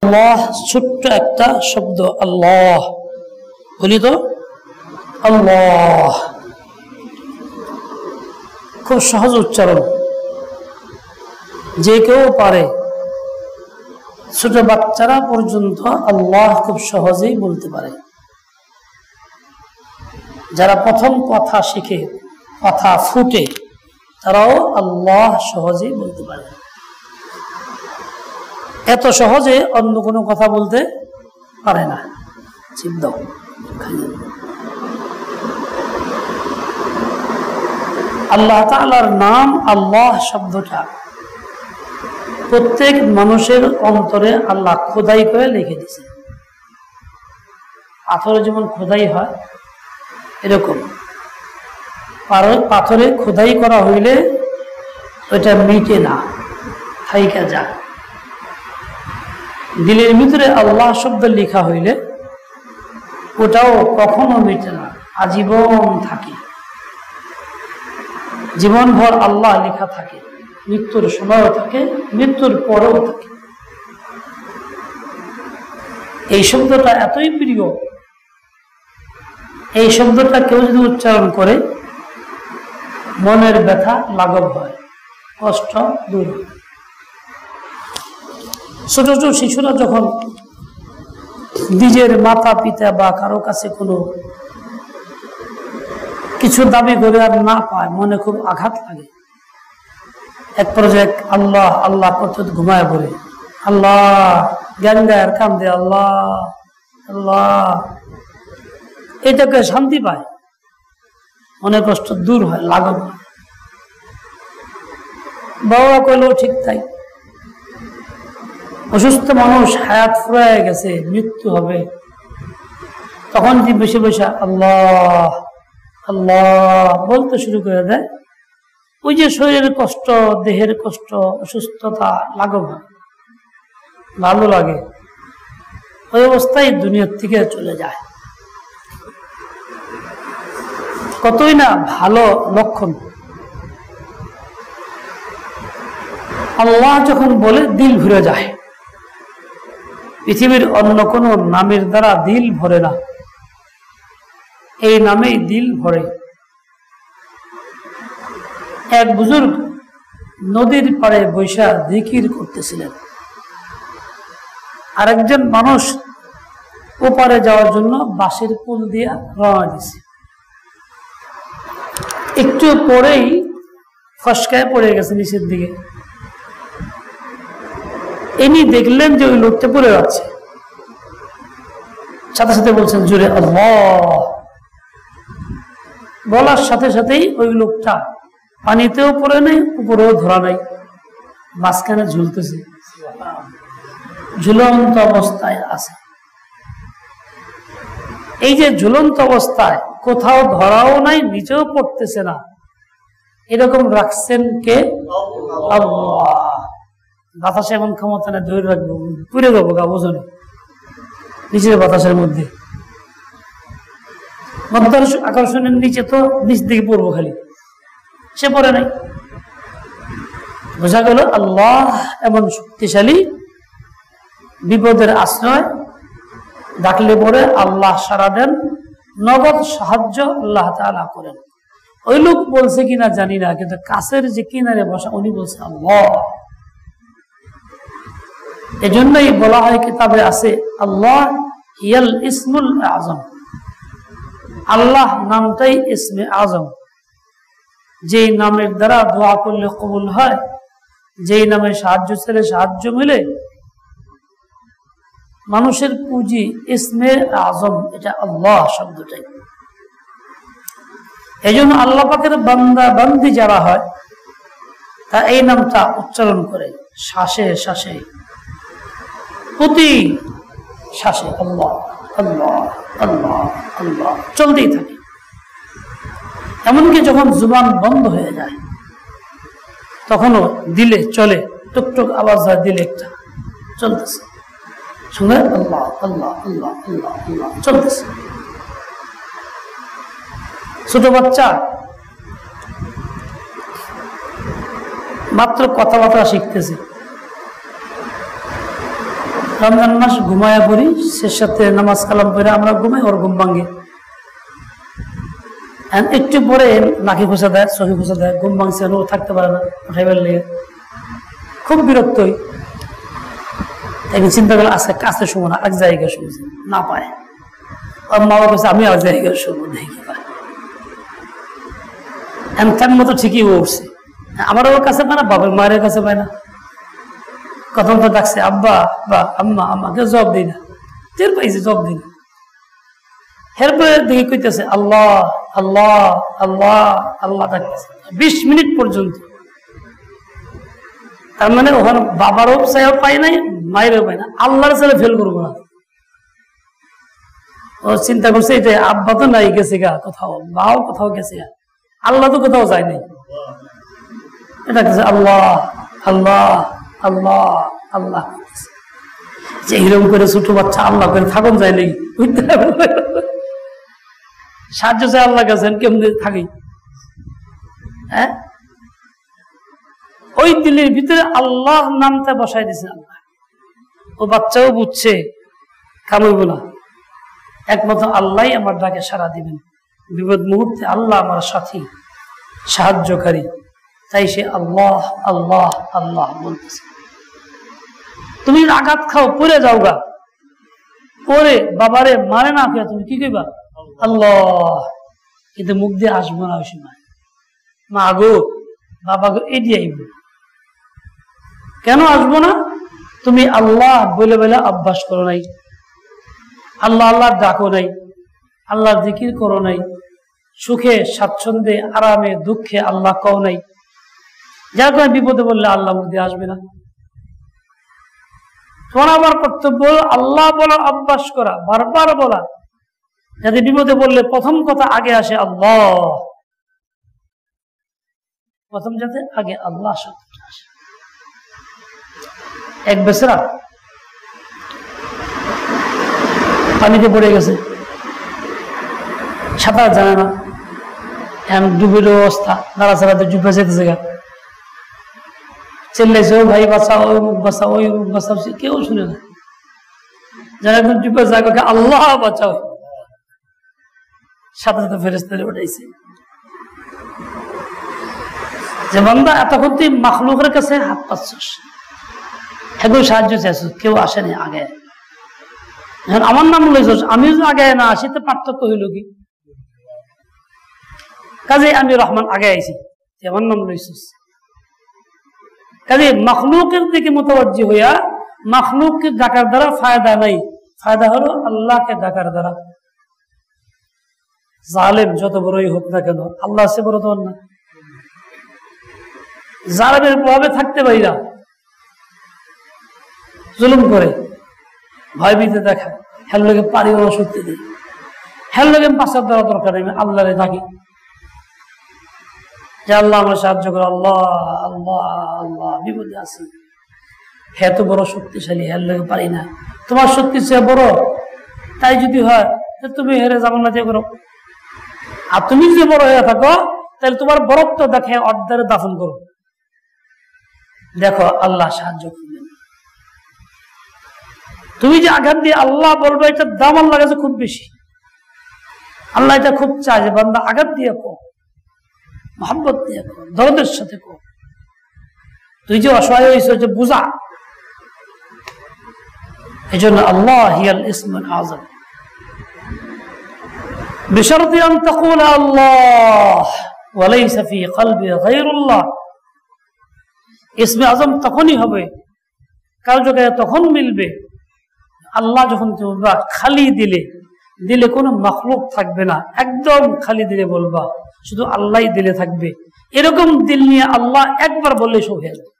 আল্লাহ ছোট্ট একটা শব্দ, আল্লাহ বলি তো, আল্লাহ খুব সহজ উচ্চারণ, যে কেউ পারে, ছোট বাচ্চারা পর্যন্ত আল্লাহ খুব সহজেই বলতে পারে। যারা প্রথম কথা শিখে, কথা ফুটে, তারাও আল্লাহ সহজেই বলতে পারে। এত সহজে অন্য কোনো কথা বলতে পারে না। চিন্তা আল্লাহ তাআলার নাম আল্লাহ শব্দটা প্রত্যেক মানুষের অন্তরে আল্লাহ খোদাই করে লিখে দিয়েছে। পাথরে যেমন খোদাই হয়, এরকম পাথরে খোদাই করা হইলে ওইটা মিটে না, থাইকা যায়। দিলের ভিতরে আল্লাহ শব্দ লেখা হইলে ওটাও কখনো মিটে না, আজীবন থাকে, জীবনভর আল্লাহ লেখা থাকে, মৃত্যুর সময়ও থাকে, মৃত্যুর পরেও থাকে। এই শব্দটা এতই প্রিয়, এই শব্দটা কেউ যদি উচ্চারণ করে মনের ব্যথা লাঘব হয়, কষ্ট দূর হয়। ছোট ছোট শিশুরা যখন নিজের মাতা পিতা বা কারো কাছে কোনো কিছু দাবি করে আর না পায়, মনে খুব আঘাত লাগে। এক পর্যায়ে আল্লাহ আল্লাহ করতে ঘুমায় পড়ে, আল্লাহ জ্ঞান গায়ের কান্দে, আল্লাহ আল্লাহ, এটাকে শান্তি পায়, মনে কষ্ট দূর হয়, লাঘব হয়। বাবা কইলেও ঠিক তাই। অসুস্থ মানুষ, হায়াত ফুরায় গেছে, মৃত্যু হবে, তখন যদি বসে বসে আল্লাহ আল্লাহ বলতে শুরু করে দেয়, ওই যে শরীরের কষ্ট, দেহের কষ্ট, অসুস্থতা লাঘব হয়, ভালো লাগে, ওই অবস্থায় দুনিয়ার থেকে চলে যায়। কতই না ভালো লক্ষণ। আল্লাহ যখন বলে দিল ভরে যায়। পৃথিবীর অন্য কোনো নামের দ্বারা দিল ভরে না, এই নামেই দিল ভরে। এক বুজুর্গ নদীর পাড়ে বৈশা জিকির করতেছিলেন, আরেকজন মানুষ ওপারে যাওয়ার জন্য বাঁশের পুল দিয়ে রওনা দিছে। একটু পরেই ফসকায় পড়ে গেছে নিচের দিকে। ইনি দেখলেন যে ওই লোকটা পড়ে যাচ্ছে, সাথে সাথে বলছেন জোরে আল্লাহ। বলার সাথে সাথেই ওই লোকটা পানিতেও পড়ে নাই, উপরেও ধরা নাই, মাঝখানে ঝুলতেছে, ঝুলন্ত অবস্থায় আছে। এই যে ঝুলন্ত অবস্থায়, কোথাও ধরাও নাই, নিচেও পড়তেছে না, এরকম রাখছেন কে? আল্লাহ। বাতাসে এমন ক্ষমতা না, ধরে রাখবো, পুড়ে যাবো গা ওজনে, নিচের বাতাসের মধ্যে। আকর্ষণের নিচে তো নিচ দিকে পড়বো, খালি সে পড়ে নাই। বোঝা গেল আল্লাহ এমন শক্তিশালী, বিপদের আশ্রয়, ডাকলে পরে আল্লাহ সাড়া দেন, নগদ সাহায্য আল্লাহ তাআলা করেন। ওই লোক বলছে কিনা জানি না, কিন্তু কাছের যে কিনারে বসা উনি বলছে আল্লাহ। এজন্যই বলা হয় কিতাবে আছে আল্লাহ হিয়াল ইসমুল আযম, আল্লাহ নামটাই ইসমে আযম। যেই নামের দ্বারা দোয়া করলে কবুল হয়, যেই নামে সাহায্য ছেলে সাহায্য মিলে, মানুষের পুঁজি ইসমে আযম, এটা আল্লাহ শব্দটাই। এই জন্য আল্লাহ পাকের বান্দা বান্দি যারা হয়, তা এই নামটা উচ্চারণ করে শ্বাসে শ্বাসে, প্রতি শ্বাসে আল্লাহ আল্লাহ আল্লাহ আল্লাহ চলতেই থাকে। এমনকি যখন জুবান বন্ধ হয়ে যায়, তখনও দিলে চলে, টুকটুক আওয়াজ হয়, দিলে একটা চলতেছে, শুনে আল্লাহ আল্লাহ আল্লাহ আল্লাহ আল্লাহ চলতেছে। ছোট বাচ্চা মাত্র কথাবার্তা শিখতেছে, রমজান মাস ঘুমায়া পড়ি, সে সাথে নামাজ কালাম পড়ে আমরা ঘুমাই, ওর ঘুম ভাঙে। একটু পরে নাকি খুঁজে দেয়, চোখে খুঁজে দেয়, ঘুম ভাঙছে, ও থাকতে পারে না, উঠাইবার লেগে খুব বিরক্ত হই। একদিন চিন্তা করলে আজকে কাছে শুবো না, এক জায়গায় শুনছি না পায়। ওর মা বাবা কাছে আমি এক জায়গায় শুবো, দেখি পায় টাইম মতো ঠিকই উঠছে। আমার ওর কাছে পায় না, বাবার মায়ের কাছে পায় না। কথা মতো ডাকছে আব্বা বা আম্মা, আমাকে জব দিই না, টের পাইছে জব দিই না। এরপরে দেখি কইতেছে আল্লাহ আল্লাহ আল্লাহ আল্লাহ ডাকতেছে 20 মিনিট পর্যন্ত। তার মানে ওখানে বাবারও চাইও পাই নাই, মায়েরও পাই না, আল্লাহর ছেলে ফেল করবো না। ও চিন্তা করছে এটা আব্বা তো নাই, গেছে গা কোথাও, মাও কোথাও গেছে গা, আল্লাহ তো কোথাও যায় নাই। এটা আল্লাহ আল্লাহ আল্লাহ আল্লাহ, যে এরকম করে ছোট বাচ্চা আল্লাহ করে থাকুন যায় নাকি, সাহায্য চাই আল্লাহ কাছে, কেমনি থাকি। হ্যাঁ, ওই দিলের ভিতরে আল্লাহ নামটা বসাই দিছে আল্লাহ। ও বাচ্চাও বুঝছে কামড়ব না, একমাত্র আল্লাহ আমার ডাকে সাড়া দিবেন, বিপদ মুহূর্তে আল্লাহ আমার সাথী, সাহায্যকারী। তাই সে আল্লাহ আল্লাহ আল্লাহ বলতেছে। তুমি আঘাত খাও, পড়ে যাও গা, পরে বাবারে মানে না খেয়ে তুমি কি কইবা আল্লাহ, কিন্তু মুখ দিয়ে আসবো না ওই সময়, মা গো বাবা গো এটি আইব। কেন আসবো না? তুমি আল্লাহ বলে বলে অভ্যাস করো নাই, আল্লাহ আল্লাহ ডাকো নাই, আল্লাহ জিকির করো নাই, সুখে স্বাচ্ছন্দ্যে আরামে দুঃখে আল্লাহ কও নাই, যার কারণে বিপদে বললে আল্লাহ মুখ দিয়ে আসবে না। তোমার আমার কর্তব্য আল্লাহ বলার অভ্যাস করা, বারবার বলা, যাতে বিপদে বললে প্রথম কথা আগে আসে আল্লাহ, প্রথম যাতে আগে আল্লাহ শব্দটা আসে। এক বেচারা পানিতে পড়ে গেছে, সাঁতার জানে না, এখন ডুবের অবস্থা, নাড়াচাড়াতে ডুবে যেতেছে গা, চেল্লাইছে ও ভাই বাঁচাও, ওই মুখ বাঁচাও, ওই মুখ বাঁচাও, কেউ শুনে না। যারা একদম ডুবে যায় আল্লাহ বাঁচাও, সাথে সাথে ফেরেশতারা উঠাইছে যে বান্দা এতক্ষণ তুই মাখলুকের কাছে হাত পাচ্ছিস, এখন সাহায্য চাইছিস, কেউ আসেনি আগে, এখন আমার নাম লইছিস, আমি যদি আগে না আসি তো পার্থক্য হইল কি? কাজে আমি রহমান আগে আইছি, আমার নাম লইছিস। কাজে মখলুকের দিকে মুতাওয়াজ্জি হইয়া মখলুককে ডাকার দ্বারা ফায়দা নাই, ফায়দা হলো আল্লাহকে ডাকার দ্বারা। জালেম যত বড়ই হোক না কেন, আল্লাহ সে বড় তোমার না। জালেমের প্রভাবে থাকতে পারি না, জুলুম করে, ভয় ভীতি দেখা, হের লোকে পারি ও শক্তি দিই, হের লোকে পাশার দেওয়া দরকার নেই, আমি আল্লাহরে থাকি যে আল্লাহ আমার সাহায্য করে, আল্লাহ আল্লাহ আল্লাহ, বিপদে আছি, হে তো বড় শক্তিশালী, হের লোকে পারি না, তোমার শক্তি সে বড়, তাই যদি হয় তুমি হেরে যাবো না দিয়ে করো। আর তুমি যদি বড় হয়ে থাকো তাহলে তোমার বরত্ব দেখে অর্ধারে দাফন করো, দেখো আল্লাহ সাহায্য করবেন। তুমি যে আঘাত দিয়ে আল্লাহ বলবে, এটার দাম আল্লাহ কাছে খুব বেশি। আল্লাহ এটা খুব চায় যে বান্দা আঘাত দিয়ে কো, মহব্বত দিয়ে কো, দরদের সাথে কো। তুই যে অসহায় হয়েছ যে বুঝা, এই জন্য আল্লাহ হিয়াল ইসমুল আযম, বিশরতি আন তাকুল আল্লাহ ওয়া লাইসা ফি কলবি গায়রুল্লাহ। ইসমে আযম তখনই হবে, কারো জায়গায় তখন মিলবে আল্লাহ যখন তোমরা খালি দিলে, দিলে কোনো মখলুক থাকবে না, একদম খালি দিলে বলবা, শুধু আল্লাহই দিলে থাকবে। এরকম দিল নিয়ে আল্লাহ একবার বললে সব হয়ে যাবে।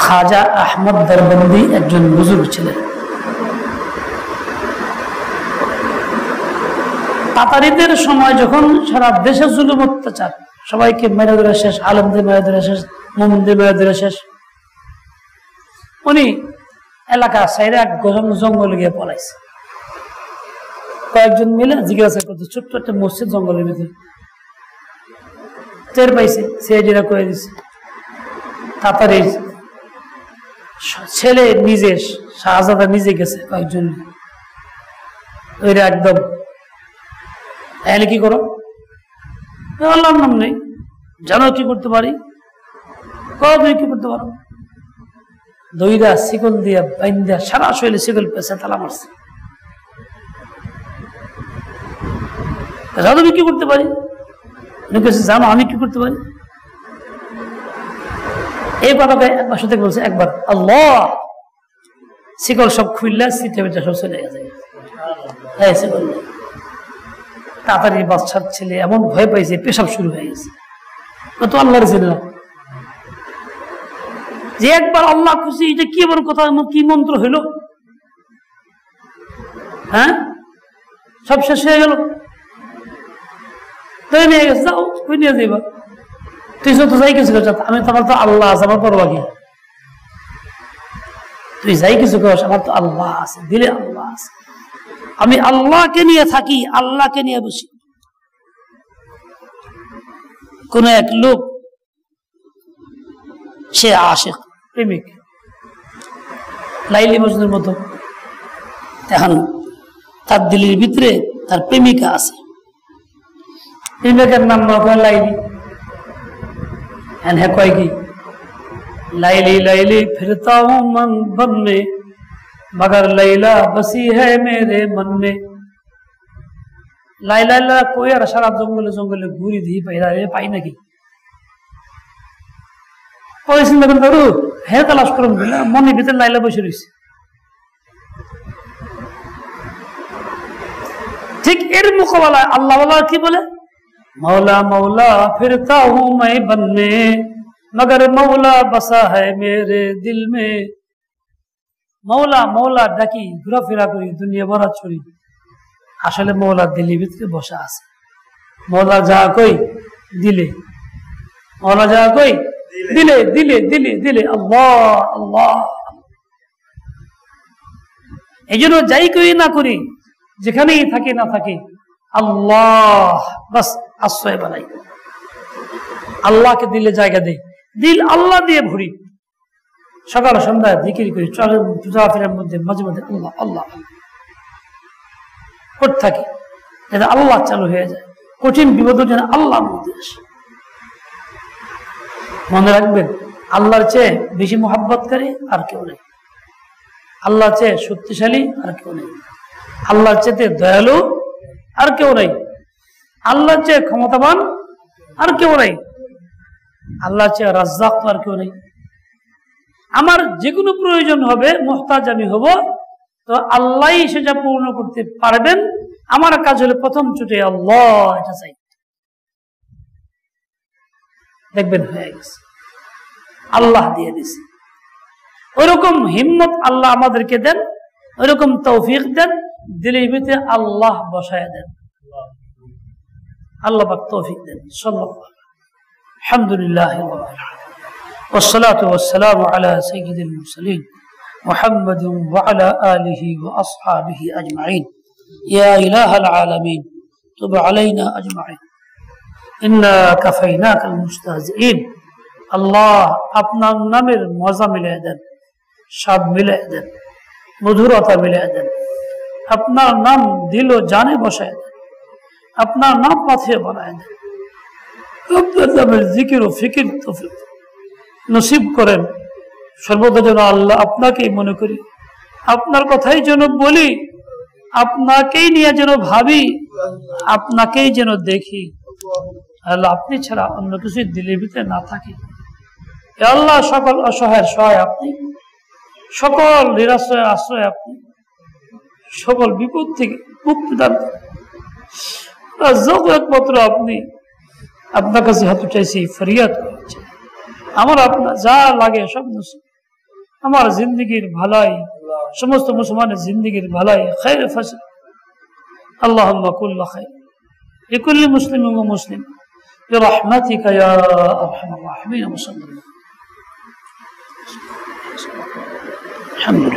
খাজা আহমদ দেওবন্দি একজন বুজুর্গ ছিলেন। তাতারিদের সময় যখন সারা দেশে জুলুম অত্যাচার, সবাইকে মেরে ধরে শেষ, আলেমদের মেরে ধরে শেষ, মুমিনদের মেরে ধরে শেষ, উনি এলাকা সাইরে এক জঙ্গলে গিয়ে পলাইছে। কয়েকজন মিলে জিজ্ঞাসা করতে, ছোট্ট একটা মসজিদ জঙ্গলের ভিতরে, টের পাইছে, সিআইডিরা কয়ে দিছে, তাড়াতাড়ি ছেলে নিজে শাহজাদা নিজে গেছে কয়েকজন, ওইটা একদম তাহলে কি করো, আল্লাহর নাম নেই, জানো কি করতে পারি, তুমি কি করতে পারো, দইরা শিকল দিয়া বাইন্দা সারা শৈলে শিকল পেছে তালা মারছে, জানো আমি কি করতে পারি, জানো আমি কি করতে পারি, এই কথাটা একবার সাথে বলছে, একবার আল্লাহ শিকল সব খুললা সিটে বেটা সব চলে গেছে, তাড়াতাড়ি বাচ্চার ছেলে এমন ভয় পাইছে, পেশাব শুরু হয়ে গেছে, তো আল্লাহর ছিল না যে একবার আল্লাহ খুশি, এটা কি এমন কথা, কি মন্ত্র হইল, হ্যাঁ সব শেষ হয়ে গেল, তুই নিয়ে গেছে, যাও কই নিয়ে যাইবা, তুই তো যাই কিছু করছ, আমি তোমার তো আল্লাহ আছে, আমার পরবা কি, তুই যাই কিছু কর, আমার তো আল্লাহ আছে, দিলে আল্লাহ আছে, আমি আল্লাহকে নিয়ে থাকি, আল্লাহকে নিয়ে বসি। কোন এক লোক, সে আশিক প্রেমিক, লাইলি মজনুর মতো, এখন তার দিলের ভিতরে তার প্রেমিকা আছে, প্রেমিকার নাম লাইলি, হ্যাঁ কয় কি, লাইলি লাইলি ফিরতা হুঁ मन बन में मगर लैला बसी है मेरे मन में, লাইলা কই আর সারা জঙ্গলে জঙ্গলে ঘুরি দিয়ে পাই নাকি, চিন্তা করতে পারো, হ্যাঁ তালাশ করুন, মনের ভিতরে লাইলা বসে রয়েছে, ঠিক এর মোকাবেলায় আল্লাহ কি বলে, मौला मौला फिरता हूँ मैं बन में मगर मौला बसा है मेरे दिल में, मौला मौला डाकी ঘোরাফেরা করি, দুনিয়া ভরা ছড়ি, আসলে মৌলা দিলের ভিতরে বসা আছে, মৌলা যা কই দিলে, মৌলা যা কই দিলে দিলে দিলে দিলে, আল্লাহ আল্লাহ, এই জন্য যাই করি না করি, যেখানেই থাকে না থাকে, আল্লাহ বাস আশ্রয় বানাই, আল্লাহকে দিলে জায়গা দেই, দিল আল্লাহ দিয়ে ভরি, সকাল সন্ধ্যায় জিকির করি, চলাফেরার মধ্যে মাঝে মাঝে আল্লাহ আল্লাহ করতে থাকি, যাতে আল্লাহ চালু হয়ে যায়, কঠিন বিপদ যেন আল্লাহর মধ্যে আসে। মনে রাখবেন, আল্লাহর চেয়ে বেশি মোহাব্বতকারী আর কেউ নেই, আল্লাহর চেয়ে শক্তিশালী আর কেউ নেই, আল্লাহর চেয়ে দয়ালু আর কেউ নেই, আল্লাহর চেয়ে ক্ষমতাবান আর কেউ নেই, আল্লাহর চেয়ে রাজ্জাক আর কেউ নেই। আমার যে কোনো প্রয়োজন হবে, মুহতাজ আমি হব, তো আল্লাহ সেটা পূর্ণ করতে পারবেন, আমার কাজ হলে প্রথম ছুটে আল্লাহ এটা চাই, দেখবেন হয়ে গেছে, আল্লাহ দিয়ে দিছে। ওইরকম হিম্মত আল্লাহ আমাদেরকে দেন, ওইরকম তৌফিক দেন, দিলের ভিতরে আল্লাহ বসায় দেন, আল্লাহ পাক তৌফিক দেন। সাল্লাল্লাহু আলহামদুলিল্লাহ والصلاة والسلام على سيد المرسلين محمد وعلى آله وأصحابه أجمعين يا إله العالمين تب علينا أجمعين إنا كفيناك المستهزئين الله अपना नामेर मजा मिले देन, स्वाद मिले देन, मधुरता मिले देन, अपना नाम दिलो जाने बसाए देन, अपना नाम माथे बनाए देन, अपना नामेर जिकिर ও ফিকির তৌফিক নসিব করেন। সর্বদা যেন আল্লাহ আপনাকেই মনে করি, আপনার কথাই যেন বলি, আপনাকেই নিয়ে যেন ভাবি, আপনাকেই যেন দেখি, আল্লাহ আপনি ছাড়া অন্য কিছু দিলের ভিতরে না থাকে। আল্লাহ সকল অসহায়ের সহায় আপনি, সকল নিরাশ্রয়ের আশ্রয় আপনি, সকল বিপদ থেকে মুক্তি দান একমাত্র আপনি। আপনার কাছে হাত উঠাইছি, ফরিয়াদ করেছি, আমার আপনার যা লাগে সব নসিব, আমার জিন্দগির ভালাই, সমস্ত মুসলমানের জিন্দগির ভালাই, খায়র ফসল আল্লাহুম্মা কুল্লু খায়র লিকুল্লি মুসলিমিন ওয়া মুসলিম বিরহমাতিকা ইয়া আরহামার রাহিমিন। আলহামদুলিল্লাহ।